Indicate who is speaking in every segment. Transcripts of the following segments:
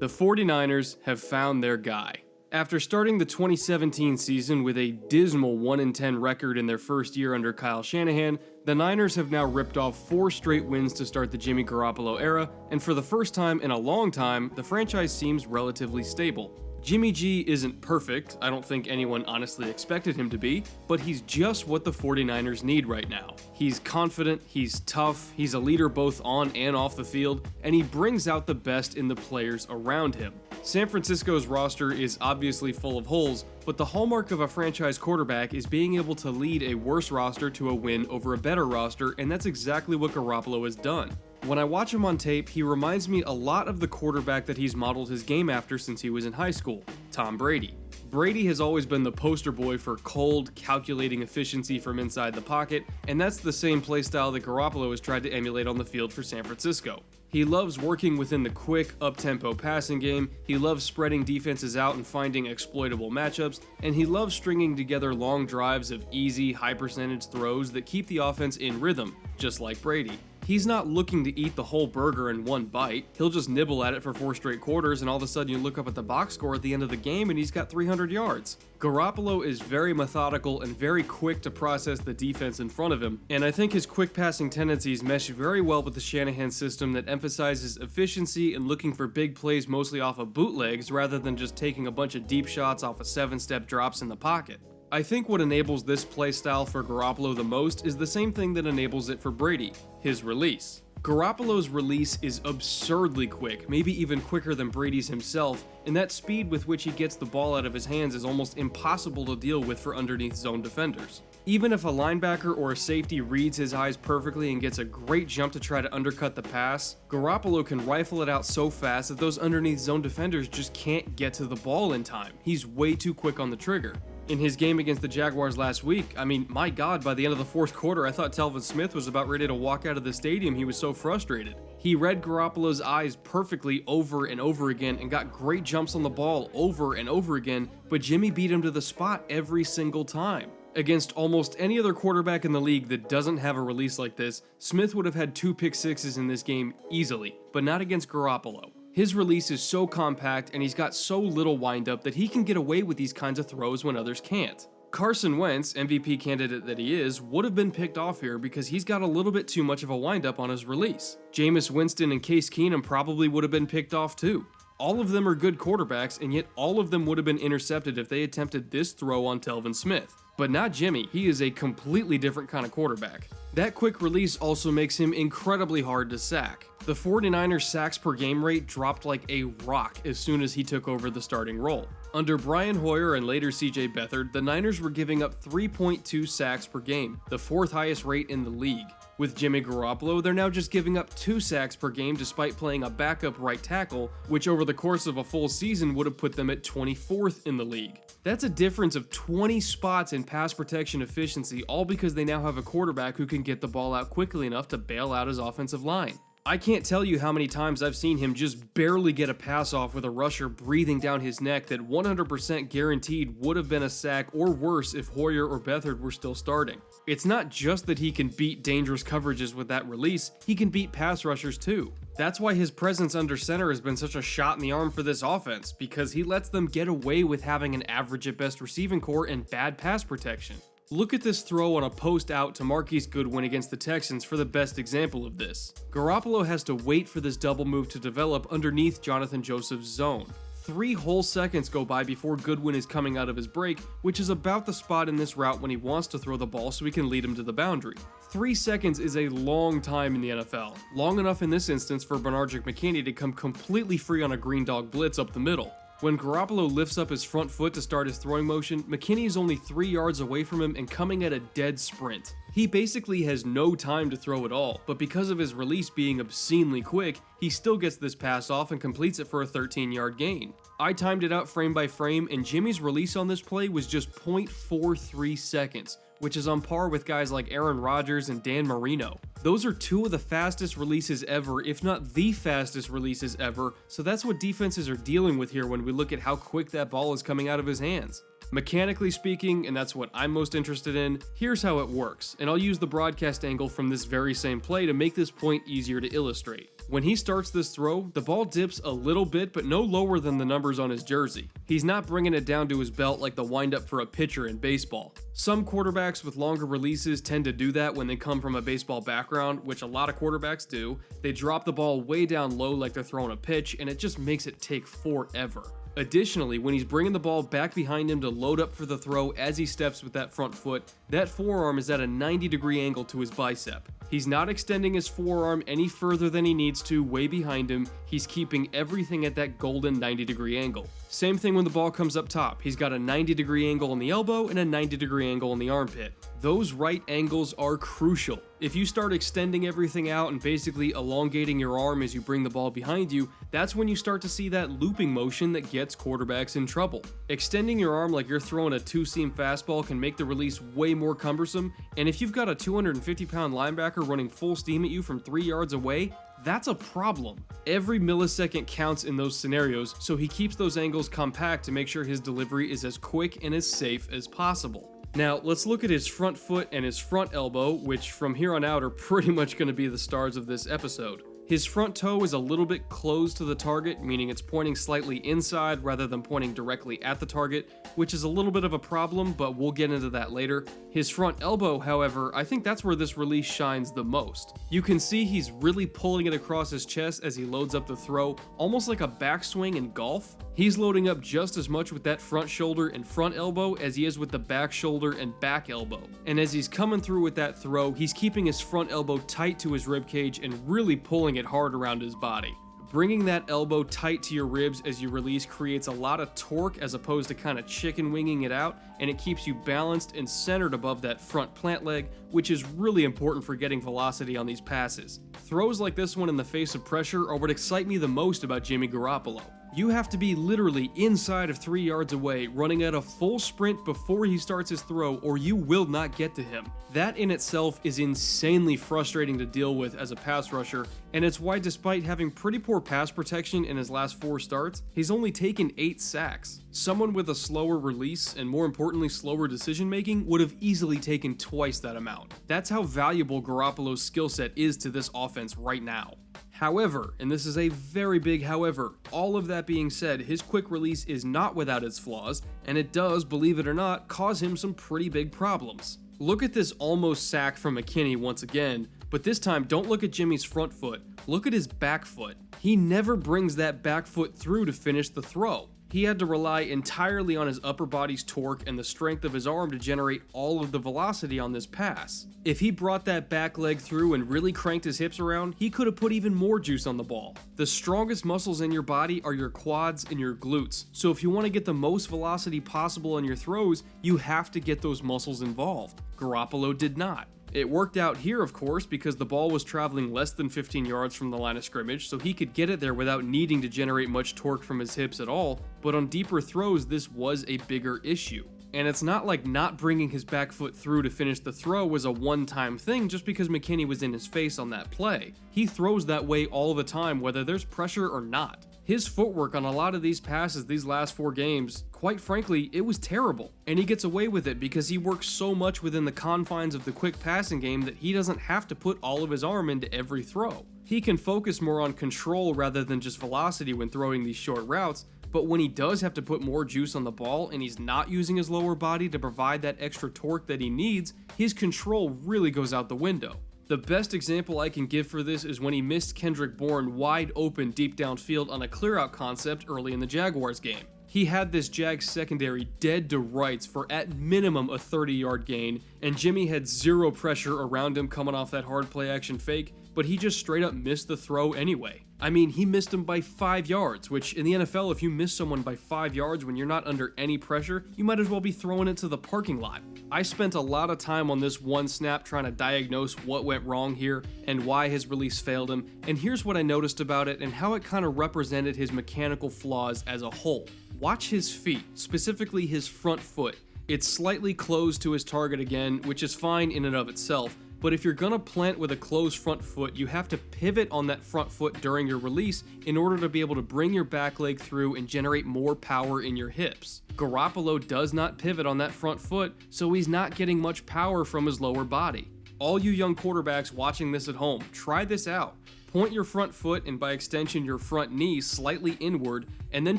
Speaker 1: The 49ers have found their guy. After starting the 2017 season with a dismal 1-10 record in their first year under Kyle Shanahan, the Niners have now ripped off 4 straight wins to start the Jimmy Garoppolo era, and for the first time in a long time, the franchise seems relatively stable. Jimmy G isn't perfect, I don't think anyone honestly expected him to be, but he's just what the 49ers need right now. He's confident, he's tough, he's a leader both on and off the field, and he brings out the best in the players around him. San Francisco's roster is obviously full of holes, but the hallmark of a franchise quarterback is being able to lead a worse roster to a win over a better roster, and that's exactly what Garoppolo has done. When I watch him on tape, he reminds me a lot of the quarterback that he's modeled his game after since he was in high school, Tom Brady. Brady has always been the poster boy for cold, calculating efficiency from inside the pocket, and that's the same playstyle that Garoppolo has tried to emulate on the field for San Francisco. He loves working within the quick, up-tempo passing game, he loves spreading defenses out and finding exploitable matchups, and he loves stringing together long drives of easy, high-percentage throws that keep the offense in rhythm, just like Brady. He's not looking to eat the whole burger in one bite. He'll just nibble at it for 4 straight quarters, and all of a sudden you look up at the box score at the end of the game and he's got 300 yards. Garoppolo is very methodical and very quick to process the defense in front of him, and I think his quick passing tendencies mesh very well with the Shanahan system that emphasizes efficiency and looking for big plays mostly off of bootlegs rather than just taking a bunch of deep shots off of 7-step drops in the pocket. I think what enables this playstyle for Garoppolo the most is the same thing that enables it for Brady, his release. Garoppolo's release is absurdly quick, maybe even quicker than Brady's himself, and that speed with which he gets the ball out of his hands is almost impossible to deal with for underneath zone defenders. Even if a linebacker or a safety reads his eyes perfectly and gets a great jump to try to undercut the pass, Garoppolo can rifle it out so fast that those underneath zone defenders just can't get to the ball in time. He's way too quick on the trigger. In his game against the Jaguars last week, my God, by the end of the fourth quarter, I thought Telvin Smith was about ready to walk out of the stadium. He was so frustrated. He read Garoppolo's eyes perfectly over and over again and got great jumps on the ball over and over again, but Jimmy beat him to the spot every single time. Against almost any other quarterback in the league that doesn't have a release like this, Smith would have had 2 pick sixes in this game easily, but not against Garoppolo. His release is so compact and he's got so little windup that he can get away with these kinds of throws when others can't. Carson Wentz, MVP candidate that he is, would have been picked off here because he's got a little bit too much of a windup on his release. Jameis Winston and Case Keenum probably would have been picked off too. All of them are good quarterbacks, and yet all of them would have been intercepted if they attempted this throw on Telvin Smith. But not Jimmy, he is a completely different kind of quarterback. That quick release also makes him incredibly hard to sack. The 49ers sacks per game rate dropped like a rock as soon as he took over the starting role. Under Brian Hoyer and later CJ Beathard, the Niners were giving up 3.2 sacks per game, the 4th highest rate in the league. With Jimmy Garoppolo, they're now just giving up 2 sacks per game despite playing a backup right tackle, which over the course of a full season would have put them at 24th in the league. That's a difference of 20 spots in pass protection efficiency, all because they now have a quarterback who can get the ball out quickly enough to bail out his offensive line. I can't tell you how many times I've seen him just barely get a pass off with a rusher breathing down his neck that 100% guaranteed would have been a sack or worse if Hoyer or Beathard were still starting. It's not just that he can beat dangerous coverages with that release, he can beat pass rushers too. That's why his presence under center has been such a shot in the arm for this offense, because he lets them get away with having an average at best receiving core and bad pass protection. Look at this throw on a post out to Marquise Goodwin against the Texans for the best example of this. Garoppolo has to wait for this double move to develop underneath Jonathan Joseph's zone. 3 whole seconds go by before Goodwin is coming out of his break, which is about the spot in this route when he wants to throw the ball so he can lead him to the boundary. 3 seconds is a long time in the NFL, long enough in this instance for Bernard McKinney to come completely free on a green dog blitz up the middle. When Garoppolo lifts up his front foot to start his throwing motion, McKinney is only 3 yards away from him and coming at a dead sprint. He basically has no time to throw at all, but because of his release being obscenely quick, he still gets this pass off and completes it for a 13-yard gain. I timed it out frame by frame, and Jimmy's release on this play was just 0.43 seconds, which is on par with guys like Aaron Rodgers and Dan Marino. Those are 2 of the fastest releases ever, if not the fastest releases ever, so that's what defenses are dealing with here when we look at how quick that ball is coming out of his hands. Mechanically speaking, and that's what I'm most interested in, here's how it works, and I'll use the broadcast angle from this very same play to make this point easier to illustrate. When he starts this throw, the ball dips a little bit, but no lower than the numbers on his jersey. He's not bringing it down to his belt like the windup for a pitcher in baseball. Some quarterbacks with longer releases tend to do that when they come from a baseball background, which a lot of quarterbacks do. They drop the ball way down low like they're throwing a pitch, and it just makes it take forever. Additionally, when he's bringing the ball back behind him to load up for the throw as he steps with that front foot, that forearm is at a 90-degree angle to his bicep. He's not extending his forearm any further than he needs to way behind him. He's keeping everything at that golden 90-degree angle. Same thing when the ball comes up top. He's got a 90-degree angle on the elbow and a 90-degree angle on the armpit. Those right angles are crucial. If you start extending everything out and basically elongating your arm as you bring the ball behind you, that's when you start to see that looping motion that gets quarterbacks in trouble. Extending your arm like you're throwing a two-seam fastball can make the release way more cumbersome, and if you've got a 250-pound linebacker running full steam at you from 3 yards away, that's a problem. Every millisecond counts in those scenarios, so he keeps those angles compact to make sure his delivery is as quick and as safe as possible. Now, let's look at his front foot and his front elbow, which from here on out are pretty much going to be the stars of this episode. His front toe is a little bit closed to the target, meaning it's pointing slightly inside rather than pointing directly at the target, which is a little bit of a problem, but we'll get into that later. His front elbow, however, I think that's where this release shines the most. You can see he's really pulling it across his chest as he loads up the throw, almost like a backswing in golf. He's loading up just as much with that front shoulder and front elbow as he is with the back shoulder and back elbow. And as he's coming through with that throw, he's keeping his front elbow tight to his ribcage and really pulling it hard around his body. Bringing that elbow tight to your ribs as you release creates a lot of torque as opposed to kind of chicken winging it out, and it keeps you balanced and centered above that front plant leg, which is really important for getting velocity on these passes. Throws like this one in the face of pressure are what excite me the most about Jimmy Garoppolo. You have to be literally inside of 3 yards away, running at a full sprint before he starts his throw, or you will not get to him. That in itself is insanely frustrating to deal with as a pass rusher, and it's why despite having pretty poor pass protection in his last 4 starts, he's only taken 8 sacks. Someone with a slower release, and more importantly slower decision making, would have easily taken twice that amount. That's how valuable Garoppolo's skill set is to this offense right now. However, and this is a very big however, all of that being said, his quick release is not without its flaws, and it does, believe it or not, cause him some pretty big problems. Look at this almost sack from McKinney once again, but this time don't look at Jimmy's front foot, look at his back foot. He never brings that back foot through to finish the throw. He had to rely entirely on his upper body's torque and the strength of his arm to generate all of the velocity on this pass. If he brought that back leg through and really cranked his hips around, he could have put even more juice on the ball. The strongest muscles in your body are your quads and your glutes, so if you want to get the most velocity possible on your throws, you have to get those muscles involved. Garoppolo did not. It worked out here, of course, because the ball was traveling less than 15 yards from the line of scrimmage, so he could get it there without needing to generate much torque from his hips at all, but on deeper throws, this was a bigger issue. And it's not like not bringing his back foot through to finish the throw was a one-time thing just because McKinney was in his face on that play. He throws that way all the time, whether there's pressure or not. His footwork on a lot of these passes these last 4 games, quite frankly, it was terrible. And he gets away with it because he works so much within the confines of the quick passing game that he doesn't have to put all of his arm into every throw. He can focus more on control rather than just velocity when throwing these short routes, but when he does have to put more juice on the ball and he's not using his lower body to provide that extra torque that he needs, his control really goes out the window. The best example I can give for this is when he missed Kendrick Bourne wide open deep downfield on a clear-out concept early in the Jaguars game. He had this Jags secondary dead to rights for at minimum a 30-yard gain, and Jimmy had zero pressure around him coming off that hard play-action fake, but he just straight up missed the throw anyway. I mean, he missed him by 5 yards, which in the NFL, if you miss someone by 5 yards when you're not under any pressure, you might as well be throwing it to the parking lot. I spent a lot of time on this one snap trying to diagnose what went wrong here and why his release failed him, and here's what I noticed about it and how it kind of represented his mechanical flaws as a whole. Watch his feet, specifically his front foot. It's slightly closed to his target again, which is fine in and of itself, but if you're gonna plant with a closed front foot, you have to pivot on that front foot during your release in order to be able to bring your back leg through and generate more power in your hips. Garoppolo does not pivot on that front foot, so he's not getting much power from his lower body. All you young quarterbacks watching this at home, try this out. Point your front foot and by extension your front knee slightly inward, and then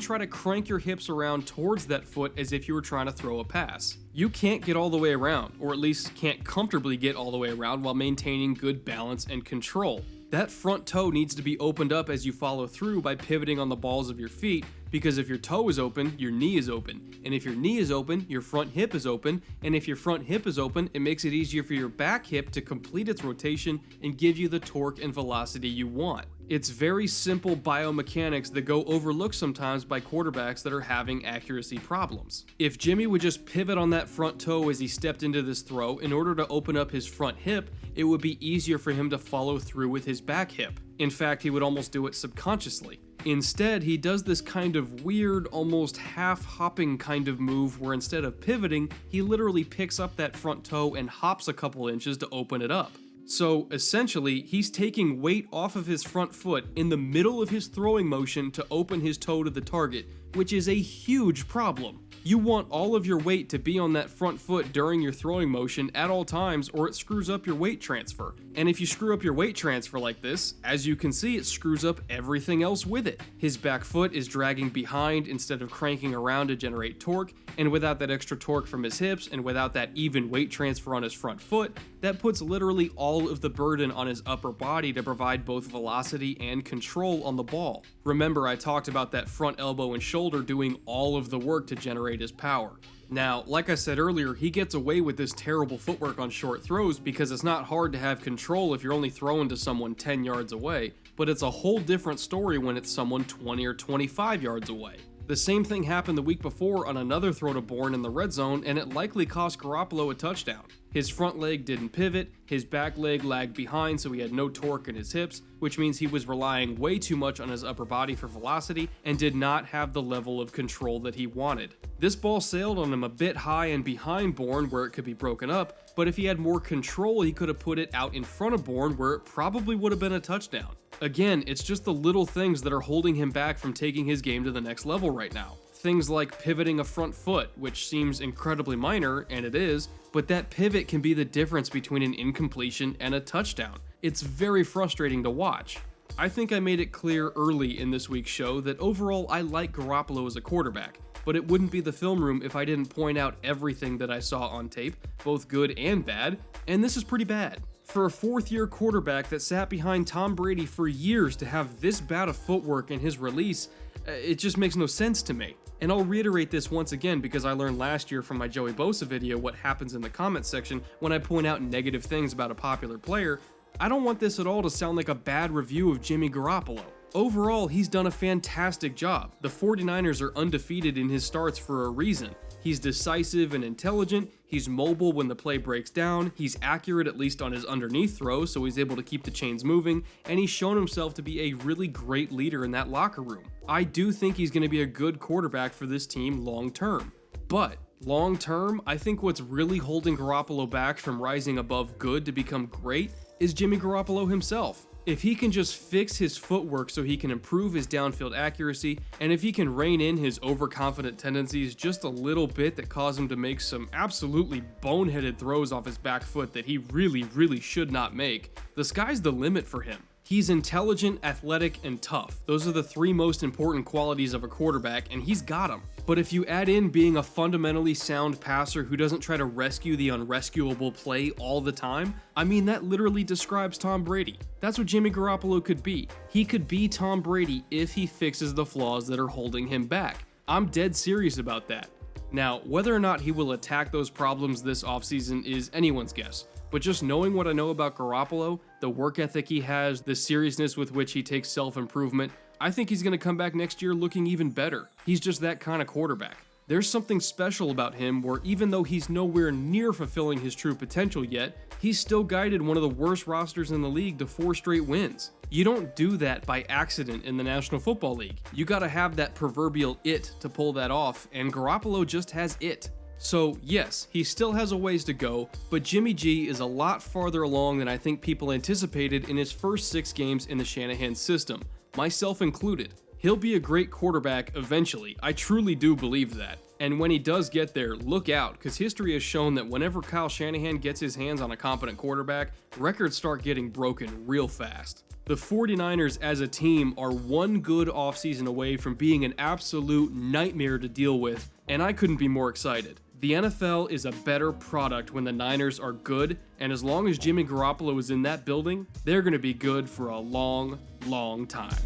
Speaker 1: try to crank your hips around towards that foot as if you were trying to throw a pass. You can't get all the way around, or at least can't comfortably get all the way around while maintaining good balance and control. That front toe needs to be opened up as you follow through by pivoting on the balls of your feet, because if your toe is open, your knee is open. And if your knee is open, your front hip is open. And if your front hip is open, it makes it easier for your back hip to complete its rotation and give you the torque and velocity you want. It's very simple biomechanics that go overlooked sometimes by quarterbacks that are having accuracy problems. If Jimmy would just pivot on that front toe as he stepped into this throw in order to open up his front hip, it would be easier for him to follow through with his back hip. In fact, he would almost do it subconsciously. Instead, he does this kind of weird, almost half-hopping kind of move where instead of pivoting, he literally picks up that front toe and hops a couple inches to open it up. So essentially, he's taking weight off of his front foot in the middle of his throwing motion to open his toe to the target, which is a huge problem. You want all of your weight to be on that front foot during your throwing motion at all times, or it screws up your weight transfer. And if you screw up your weight transfer like this, as you can see, it screws up everything else with it. His back foot is dragging behind instead of cranking around to generate torque, and without that extra torque from his hips and without that even weight transfer on his front foot, that puts literally all of the burden on his upper body to provide both velocity and control on the ball. Remember, I talked about that front elbow and shoulder doing all of the work to generate his power. Now, like I said earlier, he gets away with this terrible footwork on short throws because it's not hard to have control if you're only throwing to someone 10 yards away, but it's a whole different story when it's someone 20 or 25 yards away. The same thing happened the week before on another throw to Bourne in the red zone, and it likely cost Garoppolo a touchdown. His front leg didn't pivot, his back leg lagged behind so he had no torque in his hips, which means he was relying way too much on his upper body for velocity and did not have the level of control that he wanted. This ball sailed on him a bit high and behind Bourne where it could be broken up, but if he had more control he could have put it out in front of Bourne where it probably would have been a touchdown. Again, it's just the little things that are holding him back from taking his game to the next level right now. Things like pivoting a front foot, which seems incredibly minor, and it is, but that pivot can be the difference between an incompletion and a touchdown. It's very frustrating to watch. I think I made it clear early in this week's show that overall I like Garoppolo as a quarterback, but it wouldn't be the film room if I didn't point out everything that I saw on tape, both good and bad, and this is pretty bad. For a fourth-year quarterback that sat behind Tom Brady for years to have this bad of footwork in his release, it just makes no sense to me. And I'll reiterate this once again because I learned last year from my Joey Bosa video what happens in the comments section when I point out negative things about a popular player. I don't want this at all to sound like a bad review of Jimmy Garoppolo. Overall, he's done a fantastic job. The 49ers are undefeated in his starts for a reason. He's decisive and intelligent, he's mobile when the play breaks down, he's accurate at least on his underneath throws so he's able to keep the chains moving, and he's shown himself to be a really great leader in that locker room. I do think he's going to be a good quarterback for this team long term. But long term, I think what's really holding Garoppolo back from rising above good to become great is Jimmy Garoppolo himself. If he can just fix his footwork so he can improve his downfield accuracy, and if he can rein in his overconfident tendencies just a little bit that cause him to make some absolutely boneheaded throws off his back foot that he really should not make, the sky's the limit for him. He's intelligent, athletic, and tough. Those are the three most important qualities of a quarterback, and he's got them. But if you add in being a fundamentally sound passer who doesn't try to rescue the unrescuable play all the time, I mean, that literally describes Tom Brady. That's what Jimmy Garoppolo could be. He could be Tom Brady if he fixes the flaws that are holding him back. I'm dead serious about that. Now, whether or not he will attack those problems this offseason is anyone's guess. But just knowing what I know about Garoppolo, the work ethic he has, the seriousness with which he takes self-improvement, I think he's going to come back next year looking even better. He's just that kind of quarterback. There's something special about him where even though he's nowhere near fulfilling his true potential yet, he's still guided one of the worst rosters in the league to 4 straight wins. You don't do that by accident in the National Football League. You gotta have that proverbial it to pull that off, and Garoppolo just has it. So yes, he still has a ways to go, but Jimmy G is a lot farther along than I think people anticipated in his first 6 games in the Shanahan system, myself included. He'll be a great quarterback eventually, I truly do believe that. And when he does get there, look out, because history has shown that whenever Kyle Shanahan gets his hands on a competent quarterback, records start getting broken real fast. The 49ers as a team are one good offseason away from being an absolute nightmare to deal with, and I couldn't be more excited. The NFL is a better product when the Niners are good, and as long as Jimmy Garoppolo is in that building, they're going to be good for a long, long time.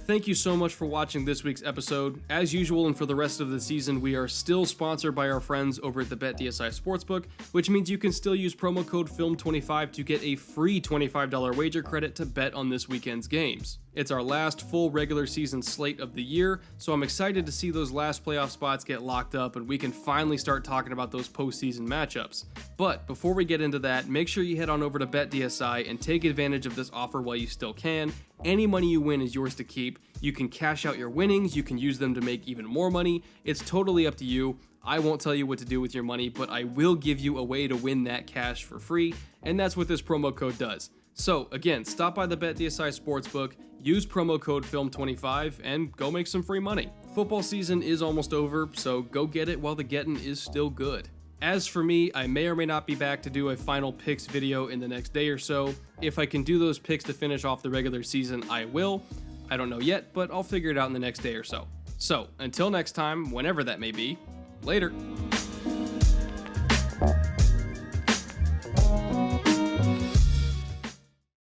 Speaker 1: Thank you so much for watching this week's episode. As usual and for the rest of the season, we are still sponsored by our friends over at the BetDSI Sportsbook, which means you can still use promo code FILM25 to get a free $25 wager credit to bet on this weekend's games. It's our last full regular season slate of the year, so I'm excited to see those last playoff spots get locked up and we can finally start talking about those postseason matchups. But before we get into that, make sure you head on over to BetDSI and take advantage of this offer while you still can. Any money you win is yours to keep. You can cash out your winnings, you can use them to make even more money. It's totally up to you. I won't tell you what to do with your money, but I will give you a way to win that cash for free, and that's what this promo code does. So again, stop by the BetDSI Sportsbook, use promo code FILM25, and go make some free money. Football season is almost over, so go get it while the getting is still good. As for me, I may or may not be back to do a final picks video in the next day or so. If I can do those picks to finish off the regular season, I will. I don't know yet, but I'll figure it out in the next day or so. So, until next time, whenever that may be, later.